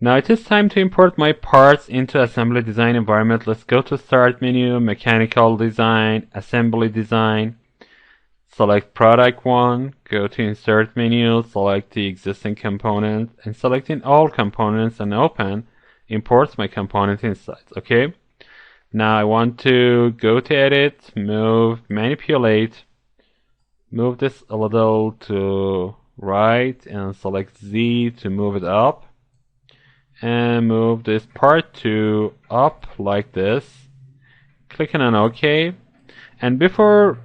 Now it is time to import my parts into assembly design environment. Let's go to start menu, mechanical design, assembly design. Select product 1, go to insert menu, select the existing component, and selecting all components and open, imports my component inside, okay? Now I want to go to edit, move, manipulate, move this a little to right, and select Z to move it up, and move this part 2 up like this, clicking on OK, and before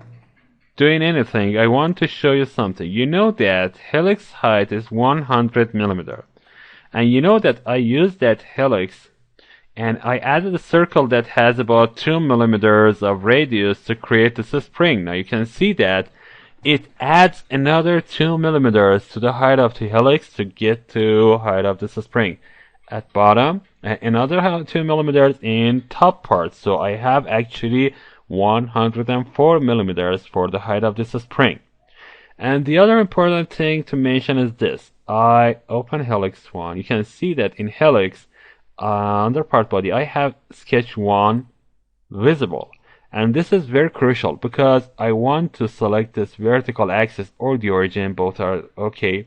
doing anything, I want to show you something. You know that helix height is 100 millimeter. And you know that I used that helix and I added a circle that has about 2 millimeters of radius to create this spring. Now you can see that it adds another 2 millimeters to the height of the helix to get to height of this spring. At bottom, another 2 millimeters in top part. So I have actually 104 millimeters for the height of this spring. And the other important thing to mention is this. I open helix 1. You can see that in helix, under part body, I have sketch 1 visible. And this is very crucial because I want to select this vertical axis or the origin, both are okay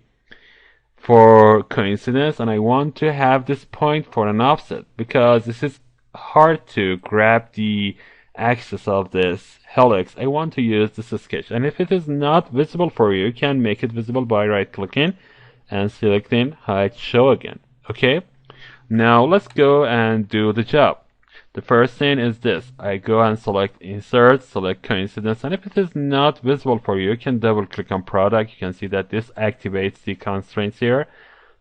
for coincidence, and I want to have this point for an offset because this is hard to grab the axis of this helix. I want to use this sketch, and if it is not visible for you, you can make it visible by right clicking and selecting hide show again. Okay, now let's go and do the job. The first thing is this. I go and select insert, select coincidence, and if it is not visible for you, you can double click on product. You can see that this activates the constraints here.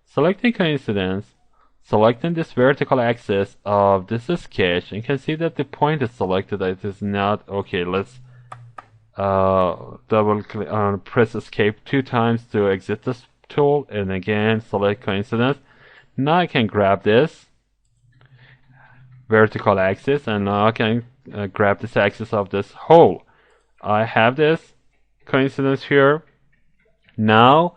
Selecting coincidence, selecting this vertical axis of this sketch, and you can see that the point is selected. It is not okay. Let's double click on press escape 2 times to exit this tool, and again select coincidence. Now I can grab this vertical axis, and now I can grab this axis of this hole. I have this coincidence here. Now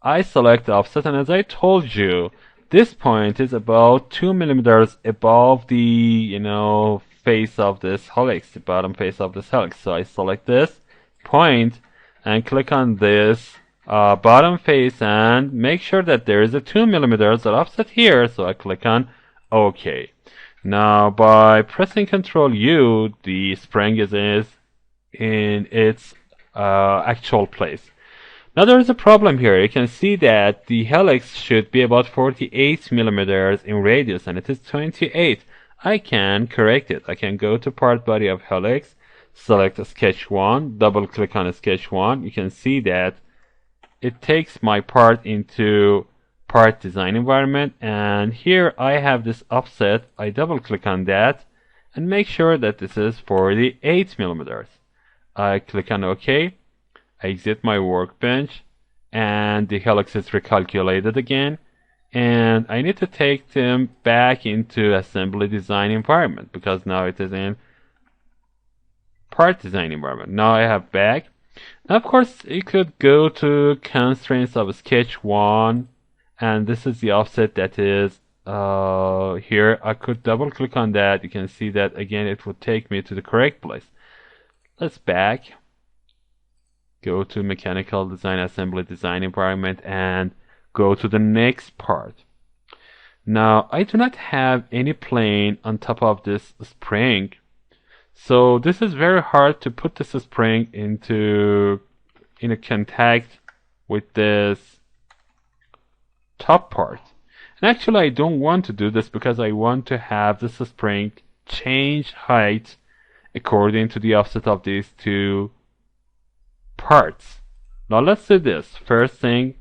I select the offset, and as I told you, this point is about 2 millimeters above the face of this helix, the bottom face of this helix. So I select this point and click on this bottom face and make sure that there is a 2 millimeters offset here. So I click on OK. Now by pressing Ctrl U, the spring is in its actual place. Now there is a problem here. You can see that the helix should be about 48 millimeters in radius, and it is 28. I can correct it. I can go to part body of helix, select sketch 1, double click on sketch 1. You can see that it takes my part into part design environment, and here I have this offset. I double click on that and make sure that this is 48 millimeters. I click on OK. I exit my workbench, and the helix is recalculated again, and I need to take them back into assembly design environment because now it is in part design environment. Now I have back. Now of course you could go to constraints of sketch 1, and this is the offset that is here. I could double click on that. You can see that again it would take me to the correct place. Let's back. Go to mechanical design, assembly design environment, and go to the next part. Now I do not have any plane on top of this spring, so this is very hard to put this spring in a contact with this top part. And actually I don't want to do this because I want to have this spring change height according to the offset of these 2 parts. Now let's do this. First thing,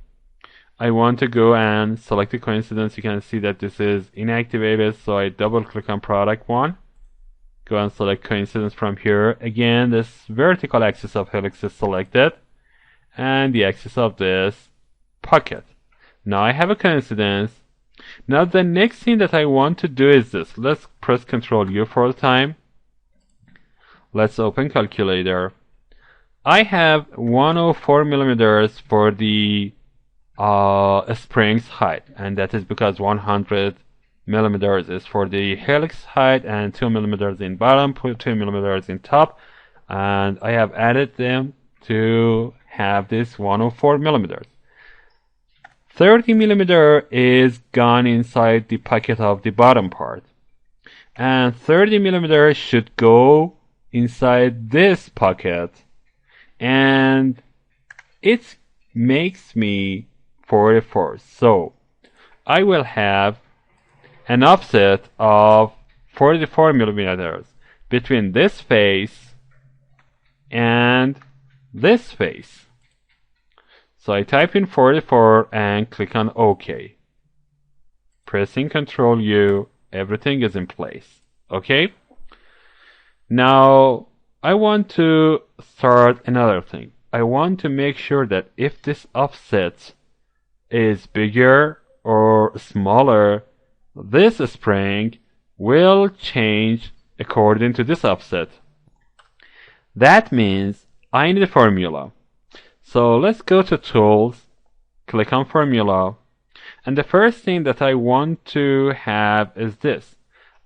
I want to go and select the coincidence. You can see that this is inactivated, so I double click on product 1, go and select coincidence from here. Again, this vertical axis of helix is selected, and the axis of this pocket. Now I have a coincidence. Now the next thing that I want to do is this. Let's press Ctrl U for the time. Let's open calculator. I have 104 millimeters for the a spring's height, and that is because 100 millimeters is for the helix height and 2 millimeters in bottom, 2 millimeters in top, and I have added them to have this 104 millimeters. 30 millimeter is gone inside the pocket of the bottom part, and 30 millimeter should go inside this pocket, and it makes me 44. So I will have an offset of 44 millimeters between this face and this face. So I type in 44 and click on OK. Pressing Ctrl U, everything is in place. Okay? Now I want to start another thing. I want to make sure that if this offset is bigger or smaller, this spring will change according to this offset. That means I need a formula. So let's go to Tools, click on Formula, and the first thing that I want to have is this.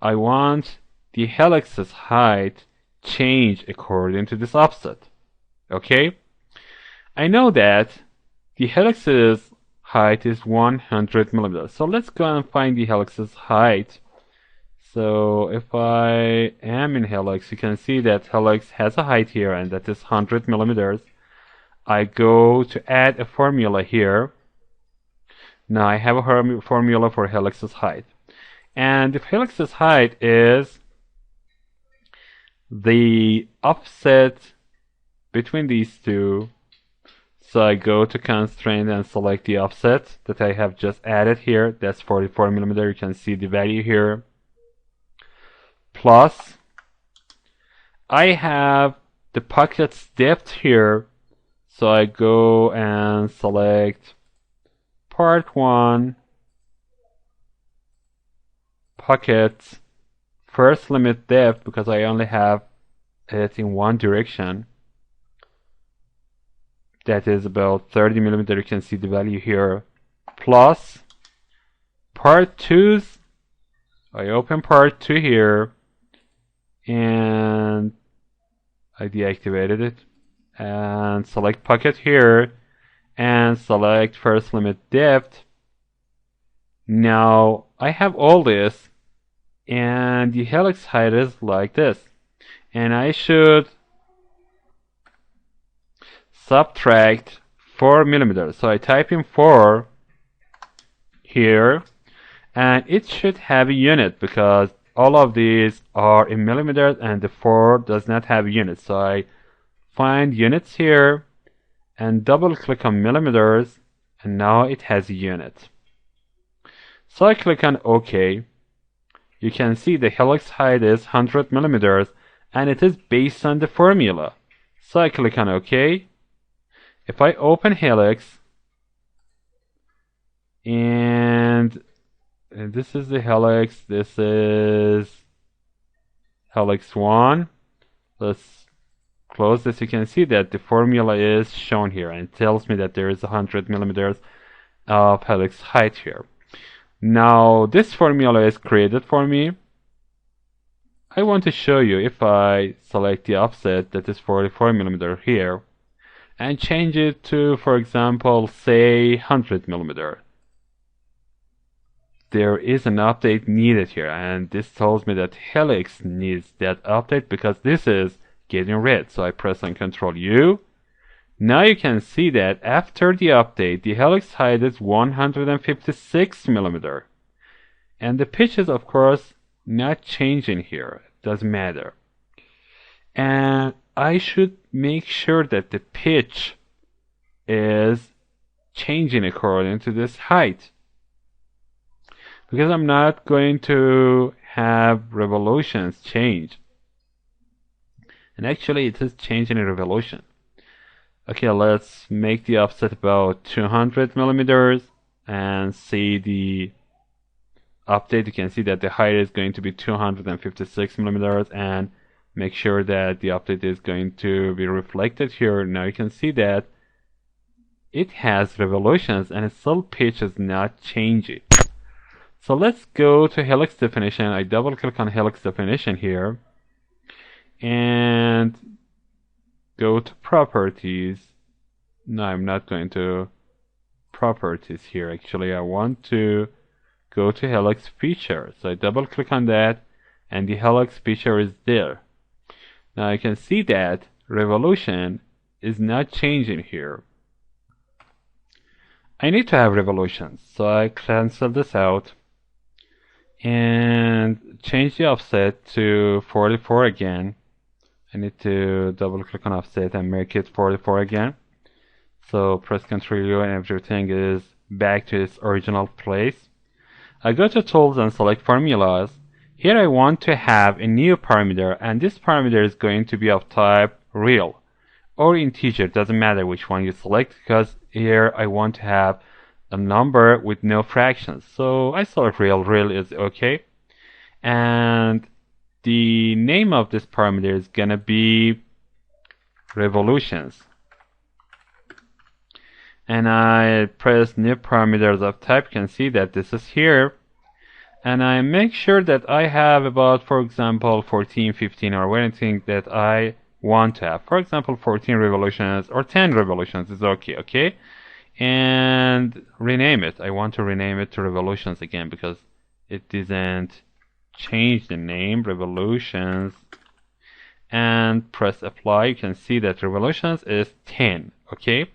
I want the helix's height change according to this offset. Okay? I know that the helix's height is 100 millimeters. So let's go and find the helix's height. So if I am in helix, you can see that helix has a height here, and that is 100 millimeters. I go to add a formula here. Now I have a formula for helix's height. And if helix's height is the offset between these two, so I go to constraint and select the offset that I have just added here. That's 44 millimeter. You can see the value here. Plus, I have the pocket's depth here. So I go and select part 1, pocket, first limit depth, because I only have it in one direction. That is about 30 millimeter. You can see the value here. Plus, part 2's, I open part 2 here, and I deactivated it. And select pocket here and select first limit depth. Now I have all this, and the helix height is like this, and I should subtract 4 millimeters. So I type in 4 here, and it should have a unit because all of these are in millimeters and the 4 does not have a unit. So I find units here and double click on millimeters, and now it has a unit. So I click on OK. You can see the helix height is 100 millimeters and it is based on the formula. So I click on OK. If I open helix, and this is the helix, this is helix 1. Let's close this. You can see that the formula is shown here and it tells me that there is 100 millimeters of helix height here. Now this formula is created for me. I want to show you if I select the offset that is 44 millimeter here and change it to, for example, say 100 millimeter. There is an update needed here, and this tells me that helix needs that update because this is getting red. So I press on Ctrl U. Now you can see that after the update, the helix height is 156 millimeter, and the pitch is of course not changing here. It doesn't matter. And I should make sure that the pitch is changing according to this height, because I'm not going to have revolutions change. And actually it is changing in revolution. Okay, let's make the offset about 200 millimeters and see the update. You can see that the height is going to be 256 millimeters, and make sure that the update is going to be reflected here. Now you can see that it has revolutions and still pitch is not changing. So let's go to helix definition. I double click on helix definition here and go to properties. No, I'm not going to properties here. Actually, I want to go to helix feature. So I double click on that and the helix feature is there. Now you can see that revolution is not changing here. I need to have revolutions, so I cancel this out and change the offset to 44 again. I need to double click on offset and make it 44 again. So press Ctrl U and everything is back to its original place. I go to tools and select formulas. Here I want to have a new parameter, and this parameter is going to be of type real or integer. Doesn't matter which one you select, because here I want to have a number with no fractions. So I select real. Real is okay. And the name of this parameter is gonna be revolutions. And I press new parameters of type. You can see that this is here. And I make sure that I have about, for example, 14, 15 or anything that I want to have. For example, 14 revolutions or 10 revolutions is okay. And rename it. I want to rename it to revolutions again because it didn't change the name, revolutions. And press apply. You can see that revolutions is 10, okay?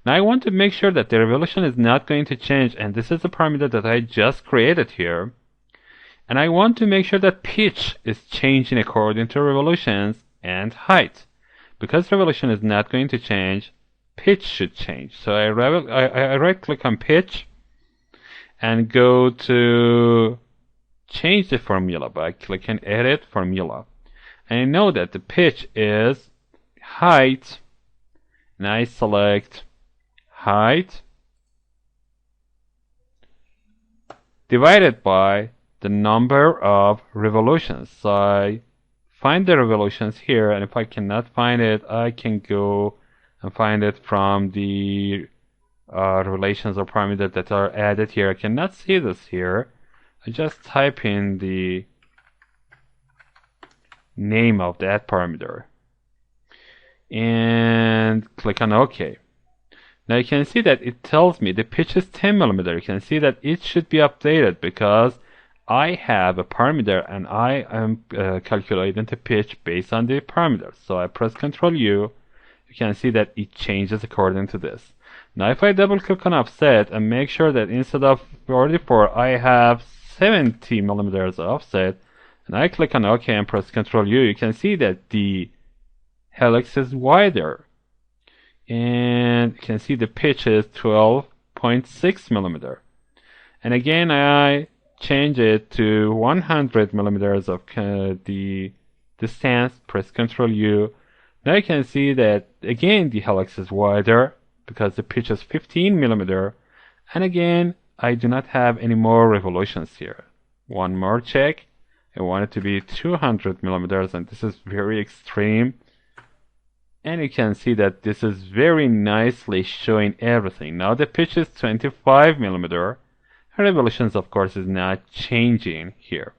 Now I want to make sure that the revolution is not going to change, and this is the parameter that I just created here. And I want to make sure that pitch is changing according to revolutions and height. Because revolution is not going to change, pitch should change. So I right click on pitch and go to change the formula by clicking edit formula. And I know that the pitch is height, and I select height divided by the number of revolutions. So I find the revolutions here, and if I cannot find it, I can go and find it from the relations or parameters that are added here. I cannot see this here. I just type in the name of that parameter and click on OK. Now you can see that it tells me the pitch is 10 millimeter. You can see that it should be updated because I have a parameter and I am calculating the pitch based on the parameters. So I press Ctrl U. You can see that it changes according to this. Now if I double click on offset and make sure that instead of 44 I have 70 millimeters offset, and I click on OK and press Ctrl U, you can see that the helix is wider. And you can see the pitch is 12.6 millimeter. And again, I change it to 100 millimeters of the distance, press Ctrl U. Now you can see that again the helix is wider because the pitch is 15 millimeter. And again, I do not have any more revolutions here. One more check. I want it to be 200 millimeters, and this is very extreme. And you can see that this is very nicely showing everything. Now the pitch is 25 millimeter. Revolutions, of course, is not changing here.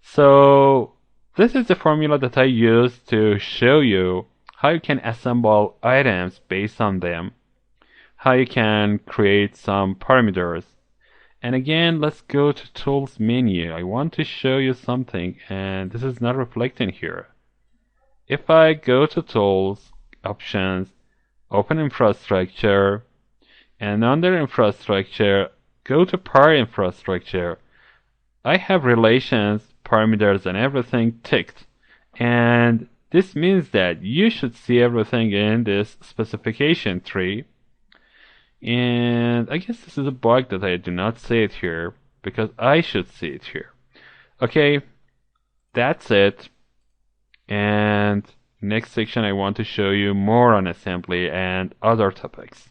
So this is the formula that I use to show you how you can assemble items based on them, how you can create some parameters. And again, let's go to Tools menu. I want to show you something, and this is not reflecting here. If I go to Tools, Options, Open Infrastructure, and under Infrastructure, go to Power Infrastructure, I have relations, parameters, and everything ticked. And this means that you should see everything in this specification tree. And I guess this is a bug that I do not see it here, because I should see it here. Okay, that's it. And next section I want to show you more on assembly and other topics.